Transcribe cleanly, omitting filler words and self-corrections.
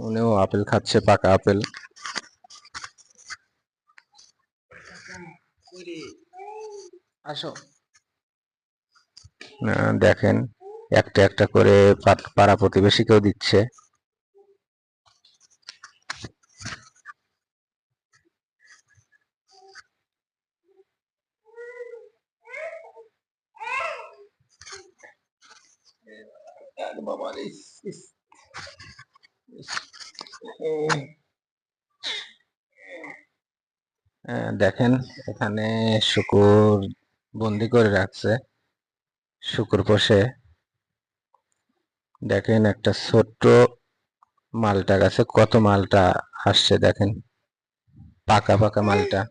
উনিও আপেল খাচ্ছে, পাকা আপেল। আসো, দেখেন একটা একটা করে পাড়া প্রতিবেশীকেও দিচ্ছে। দেখেন এখানে শুকুর বন্দি করে রাখছে, শুকুর পোষে। দেখেন একটা ছোট্ট মালটা গাছে কত মালটা আসছে, দেখেন পাকা পাকা মালটা।